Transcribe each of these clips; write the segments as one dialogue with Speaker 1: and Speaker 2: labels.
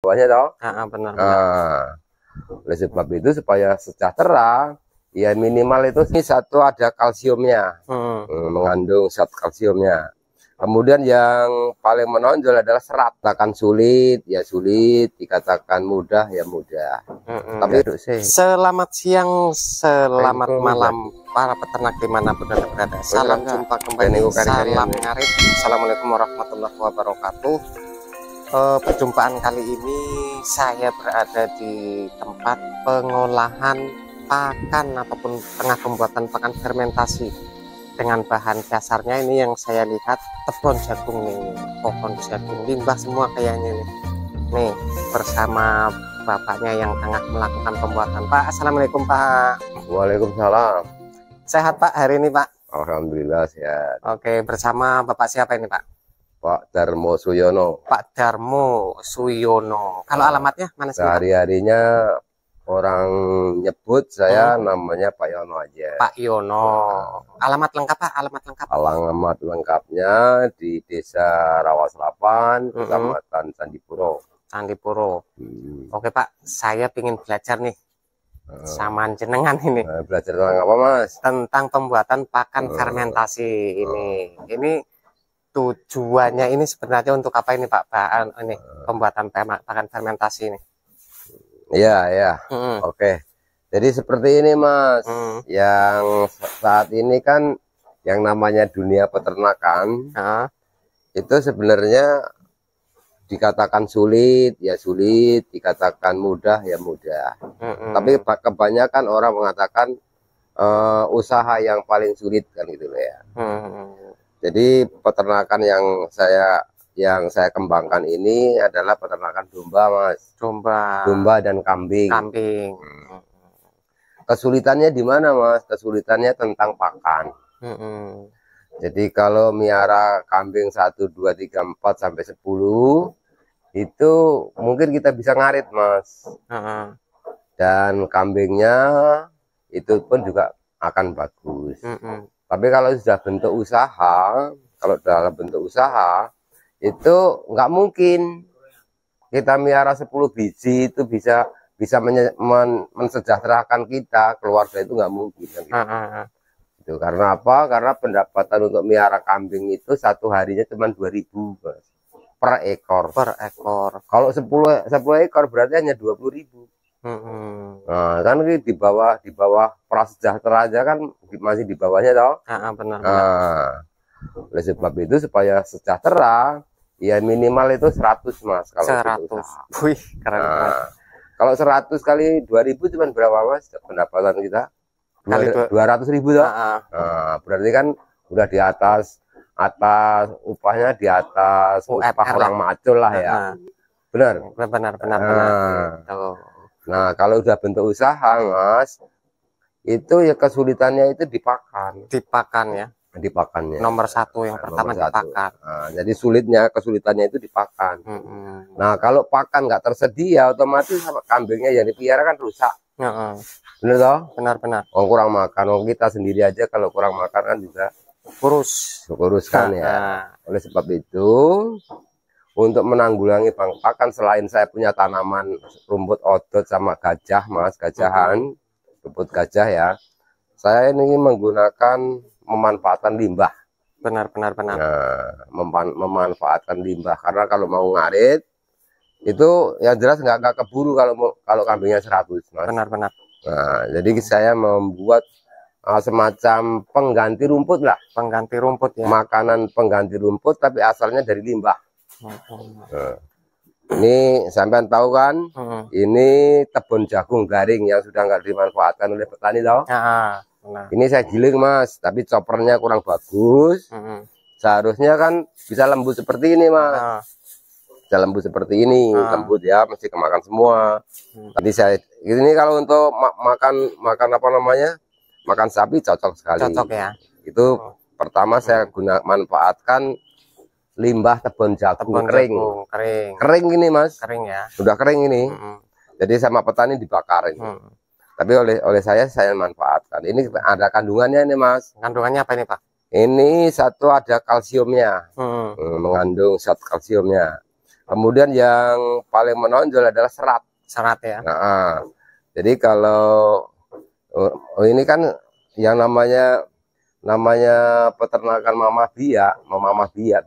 Speaker 1: bawahnya toh.
Speaker 2: Benar.
Speaker 1: Oleh sebab itu supaya sejahtera, ya minimal itu satu ada kalsiumnya, mengandung zat kalsiumnya. Kemudian yang paling menonjol adalah serat. Dikatakan sulit, ya sulit. Dikatakan mudah, ya mudah. Tapi
Speaker 2: selamat siang, selamat malam para peternak dimanapun Anda berada. Salam jumpa kembali, salam ngarit. Assalamualaikum warahmatullahi wabarakatuh. Perjumpaan kali ini saya berada di tempat pengolahan pakan ataupun tengah pembuatan pakan fermentasi dengan bahan dasarnya ini yang saya lihat tebon jagung nih, pohon jagung, limbah semua kayaknya nih bersama bapaknya yang tengah melakukan pembuatan. Pak, assalamualaikum Pak.
Speaker 1: Waalaikumsalam.
Speaker 2: Sehat Pak hari ini Pak?
Speaker 1: Alhamdulillah sehat.
Speaker 2: Oke, bersama Bapak siapa ini Pak?
Speaker 1: Pak Darmo Suyono.
Speaker 2: Pak Darmo Suyono. Kalau alamatnya mana sih?
Speaker 1: Hari-harinya orang nyebut saya namanya Pak Yono aja.
Speaker 2: Pak Yono. Alamat lengkap Pak, alamat lengkap.
Speaker 1: Alamat lengkapnya di Desa Rawaselapan, Kecamatan Candipuro.
Speaker 2: Candipuro. Oke Pak, saya ingin belajar nih sama jenengan ini.
Speaker 1: Belajar tentang apa Mas?
Speaker 2: Tentang pembuatan pakan fermentasi ini. Ini tujuannya ini sebenarnya untuk apa ini Pak? Ini pembuatan pakan fermentasi ini.
Speaker 1: Iya. Oke. Jadi seperti ini Mas, yang saat ini kan yang namanya dunia peternakan itu sebenarnya dikatakan sulit, ya sulit, dikatakan mudah, ya mudah. Tapi kebanyakan orang mengatakan usaha yang paling sulit kan gitu ya. Jadi peternakan yang saya kembangkan ini adalah peternakan domba Mas. Domba dan kambing. Kesulitannya di mana Mas? Kesulitannya tentang pakan. Jadi kalau miara kambing 1, 2, 3, 4 sampai 10 itu mungkin kita bisa ngarit Mas. Dan kambingnya itu pun juga akan bagus. Tapi kalau sudah bentuk usaha, kalau dalam bentuk usaha itu nggak mungkin kita miara 10 biji itu bisa mensejahterakan kita, keluarga itu nggak mungkin kan gitu. Itu karena apa? Karena pendapatan untuk miara kambing itu satu harinya cuma 2.000 Mas, per ekor. Kalau 10 ekor berarti hanya 20.000. Nah, kan di bawah prasejahtera aja kan masih di bawahnya toh.
Speaker 2: Benar.
Speaker 1: Oleh sebab itu supaya sejahtera, ya minimal itu 100 Mas kalau
Speaker 2: 100. Wih, keren.
Speaker 1: Kalau 100 kali 2.000 cuma berapa Mas pendapatan kita? 200.000 toh. Berarti kan udah di atas upahnya di atas upah orang macul lah ya. Benar. Nah, kalau udah bentuk usaha Mas, itu ya kesulitannya itu di pakannya. Nomor 1 yang pertama di pakan. Jadi kesulitannya itu di pakan. Nah, kalau pakan nggak tersedia, otomatis sama kambingnya yang dipelihara kan rusak. Bener toh?
Speaker 2: Benar.
Speaker 1: Kurang makan. Kita sendiri aja kalau kurang makan kan juga kurus kan ya. Oleh sebab itu, untuk menanggulangi pakan, selain saya punya tanaman rumput odot sama gajah Mas, rumput gajah ya, saya ini menggunakan memanfaatkan limbah. Benar. Nah, memanfaatkan limbah karena kalau mau ngarit itu yang jelas nggak keburu kalau kambingnya 100 Mas. Benar. Nah, jadi saya membuat semacam pengganti rumput lah.
Speaker 2: Pengganti rumput ya.
Speaker 1: Makanan pengganti rumput tapi asalnya dari limbah. Ini sampean tahu kan? Ini tebon jagung garing yang sudah nggak dimanfaatkan oleh petani tahu? Ini saya giling Mas, tapi choppernya kurang bagus. Seharusnya kan bisa lembut seperti ini Mas. Bisa lembut seperti ini, lembut ya, mesti kemakan semua. Tadi ini kalau untuk makan apa namanya? Makan sapi cocok sekali.
Speaker 2: Cocok ya.
Speaker 1: Itu pertama saya manfaatkan limbah tebon jagung kering ini Mas.
Speaker 2: Kering ya.
Speaker 1: Sudah kering ini. Jadi sama petani dibakarin. Tapi oleh saya manfaatkan. Ini ada kandungannya nih Mas.
Speaker 2: Kandungannya apa ini Pak?
Speaker 1: Ini satu ada kalsiumnya, mengandung zat kalsiumnya. Kemudian yang paling menonjol adalah serat.
Speaker 2: Serat ya.
Speaker 1: Nah, jadi kalau ini kan yang namanya peternakan mamah biak,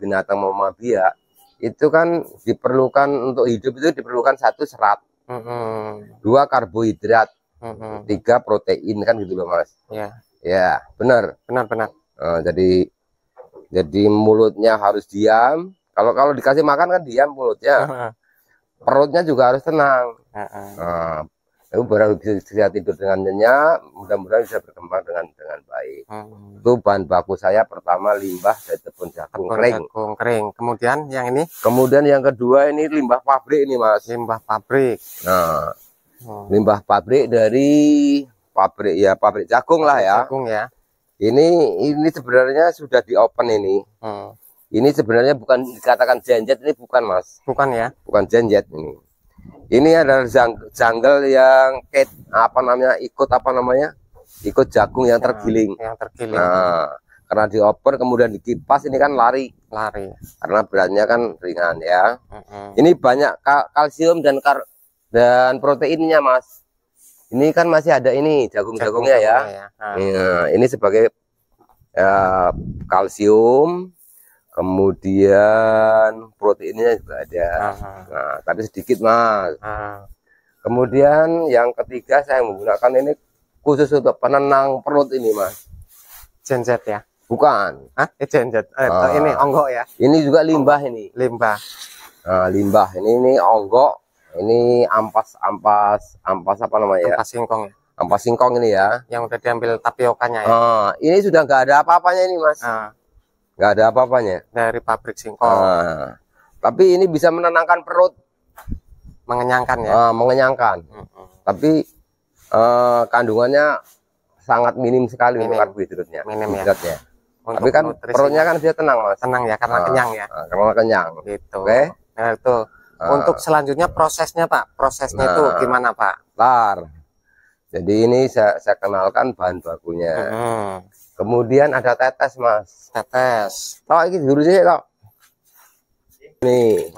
Speaker 1: binatang mamah biak itu kan diperlukan untuk hidup itu diperlukan 1 serat, 2 karbohidrat, 3 protein kan gitu loh Mas. Ya benar. Jadi mulutnya harus diam. Kalau dikasih makan kan diam mulutnya. Perutnya juga harus tenang. Itu baru bisa tidur dengan nyenyak, mudah-mudahan bisa berkembang dengan baik. Itu bahan baku saya pertama limbah dari tepung jagung kering.
Speaker 2: Kemudian yang ini?
Speaker 1: Kemudian yang kedua ini limbah pabrik ini Mas.
Speaker 2: Limbah pabrik.
Speaker 1: Nah, limbah pabrik dari pabrik jagung lah ya.
Speaker 2: Jagung ya.
Speaker 1: Ini sebenarnya sudah di open ini. Ini sebenarnya bukan dikatakan genjet, ini bukan Mas.
Speaker 2: Bukan ya?
Speaker 1: Bukan genjet ini. Ini adalah jungle yang ikut jagung yang tergiling. Nah, karena dioper kemudian dikipas ini kan lari. Karena beratnya kan ringan ya. Ini banyak kalsium dan proteinnya Mas. Ini kan masih ada ini jagung-jagungnya ya. Ini sebagai kalsium. Kemudian proteinnya juga ada. Nah, tapi sedikit Mas. Kemudian yang ketiga saya menggunakan ini khusus untuk penenang perut ini Mas.
Speaker 2: Genjet ya?
Speaker 1: Bukan.
Speaker 2: Genjet. Ini onggok ya?
Speaker 1: Ini juga limbah ini.
Speaker 2: Limbah.
Speaker 1: Nah, limbah ini onggok. Ini ampas apa namanya?
Speaker 2: Ampas singkong.
Speaker 1: Ampas singkong ini ya.
Speaker 2: Yang udah diambil tapiokanya ya?
Speaker 1: Ini sudah nggak ada apa-apanya ini Mas. Nggak ada apa-apanya
Speaker 2: dari pabrik singkong.
Speaker 1: Tapi ini bisa menenangkan perut,
Speaker 2: mengenyangkan ya.
Speaker 1: Mengenyangkan. Tapi kandungannya sangat minim sekali untuk karbohidratnya. Tapi kan perutnya kan dia tenang Mas.
Speaker 2: Tenang ya karena kenyang ya.
Speaker 1: Karena kenyang.
Speaker 2: Gitu. Oke. Nah itu untuk selanjutnya prosesnya Pak. Prosesnya itu gimana Pak?
Speaker 1: Jadi ini saya kenalkan bahan bakunya. Kemudian ada tetes Mas.
Speaker 2: Tetes.
Speaker 1: Tahu ini jurusnya kok. Nih.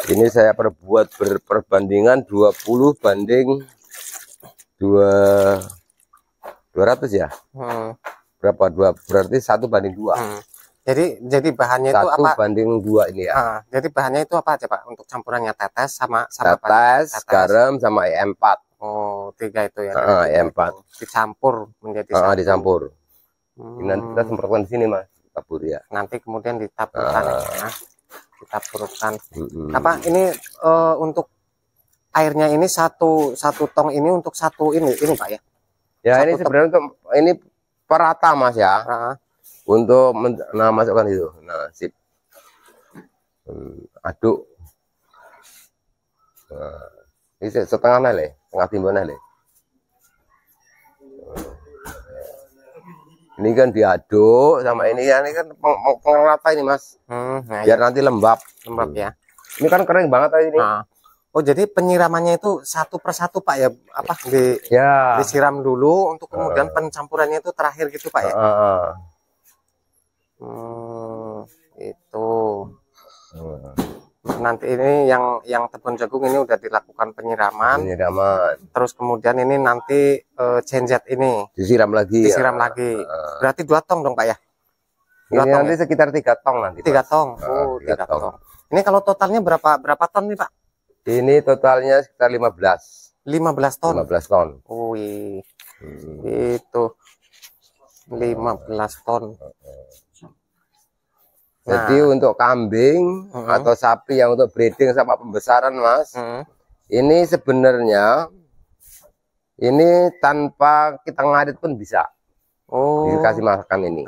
Speaker 1: Ini saya perbuat perbandingan 20 banding 200 ya. Berapa? Berarti 1 banding 2.
Speaker 2: Jadi bahannya itu apa?
Speaker 1: 1 banding 2 ini ya.
Speaker 2: Jadi bahannya itu apa aja Pak? Untuk campurannya tetes sama
Speaker 1: tetes, garam sama E4.
Speaker 2: Oh, 3 itu ya.
Speaker 1: E4.
Speaker 2: Dicampur menjadi satu.
Speaker 1: Dicampur. Ini nanti kita semprotkan di sini Mas, tabur ya.
Speaker 2: Nanti kemudian ditaburkan ya. Ditaburkan. Apa ini untuk airnya ini satu tong ini untuk satu ini Pak ya?
Speaker 1: Ya ini sebenarnya untuk ini perata Mas ya. Untuk masukkan itu. Nah, sip. Aduk. Ini setengah nale, setengah timbun nale. Ini kan diaduk sama ini kan pengerata ini Mas. Biar nanti lembab
Speaker 2: ya.
Speaker 1: Ini kan kering banget ini.
Speaker 2: Oh jadi penyiramannya itu satu persatu Pak ya? Apa disiram dulu untuk kemudian pencampurannya itu terakhir gitu Pak ya? Itu. Nanti ini yang tepung jagung ini udah dilakukan penyiraman. Terus kemudian ini nanti genjet ini
Speaker 1: disiram lagi.
Speaker 2: Berarti 2 tong dong Pak ya?
Speaker 1: Ini nanti sekitar 3 tong nanti.
Speaker 2: 3 tong. 3 tong. Ini kalau totalnya berapa ton nih Pak?
Speaker 1: Ini totalnya sekitar 15 ton.
Speaker 2: 15 ton. Wih. Itu 15 ton.
Speaker 1: Jadi untuk kambing atau sapi yang untuk breeding sama pembesaran Mas, ini sebenarnya ini tanpa kita ngarit pun bisa. Dikasih makan ini.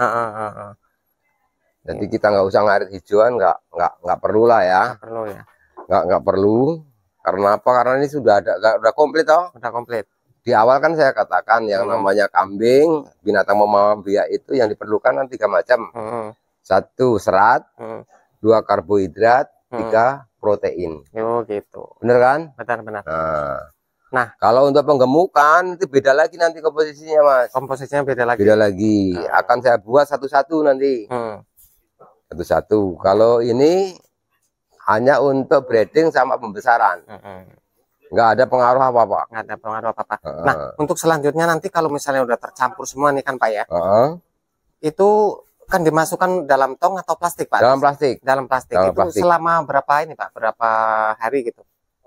Speaker 1: Jadi kita nggak usah ngarit hijauan, nggak perlu lah ya. Nggak perlu. Karena apa? Karena ini sudah udah komplit toh.
Speaker 2: Udah komplit.
Speaker 1: Di awal kan saya katakan yang namanya kambing, binatang mamah biak itu yang diperlukan kan 3 macam. 1 serat, 2 karbohidrat, 3 protein.
Speaker 2: Oh gitu.
Speaker 1: Bener kan?
Speaker 2: Benar.
Speaker 1: Nah, kalau untuk penggemukan itu beda lagi nanti komposisinya Mas.
Speaker 2: Komposisinya beda lagi.
Speaker 1: Akan saya buat satu-satu nanti. Satu-satu. Kalau ini hanya untuk breeding sama pembesaran. Nggak ada pengaruh apa-apa.
Speaker 2: Nggak ada pengaruh apa-apa. Nah, untuk selanjutnya nanti kalau misalnya udah tercampur semua nih kan Pak ya, itu kan dimasukkan dalam tong atau plastik Pak?
Speaker 1: Dalam plastik.
Speaker 2: Dalam plastik. Itu plastik. Selama berapa ini Pak? Berapa hari gitu?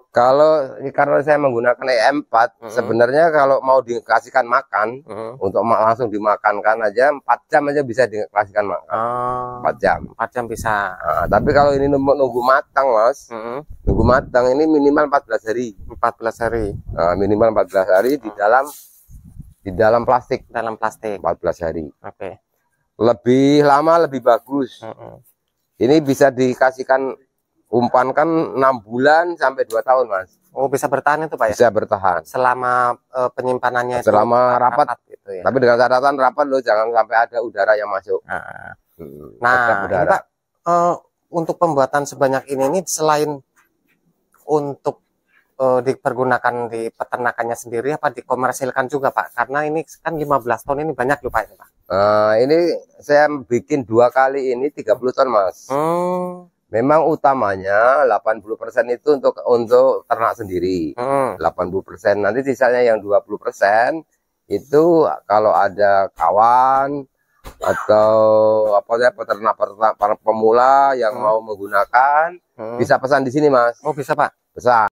Speaker 1: Kalau karena saya menggunakan EM4, sebenarnya kalau mau dikasihkan makan, untuk langsung dimakankan aja 4 jam aja bisa dikasihkan makan. 4 jam.
Speaker 2: 4 jam bisa.
Speaker 1: Nah, tapi kalau ini nunggu matang, Mas. Nunggu matang ini minimal 14 hari.
Speaker 2: 14 hari.
Speaker 1: Nah, minimal 14 hari di dalam plastik.
Speaker 2: Dalam plastik.
Speaker 1: 14 hari.
Speaker 2: Oke.
Speaker 1: Lebih lama lebih bagus. Ini bisa dikasihkan umpan kan 6 bulan sampai 2 tahun, Mas.
Speaker 2: Oh, bisa bertahan itu Pak ya?
Speaker 1: Bisa bertahan.
Speaker 2: Selama penyimpanannya
Speaker 1: selama
Speaker 2: itu
Speaker 1: rapat
Speaker 2: gitu ya.
Speaker 1: Tapi dengan catatan rapat loh, jangan sampai ada udara yang masuk.
Speaker 2: Nah, ini Pak, untuk pembuatan sebanyak ini selain untuk dipergunakan di peternakannya sendiri apa dikomersilkan juga Pak? Karena ini kan 15 ton ini banyak loh Pak ini Pak.
Speaker 1: Ini saya bikin 2 kali ini 30 ton, Mas. Memang utamanya 80% itu untuk ternak sendiri. 80%. Nanti sisanya yang 20% itu kalau ada kawan atau apa ya, peternak pemula yang mau menggunakan bisa pesan di sini, Mas.
Speaker 2: Oh, bisa Pak.
Speaker 1: Pesan.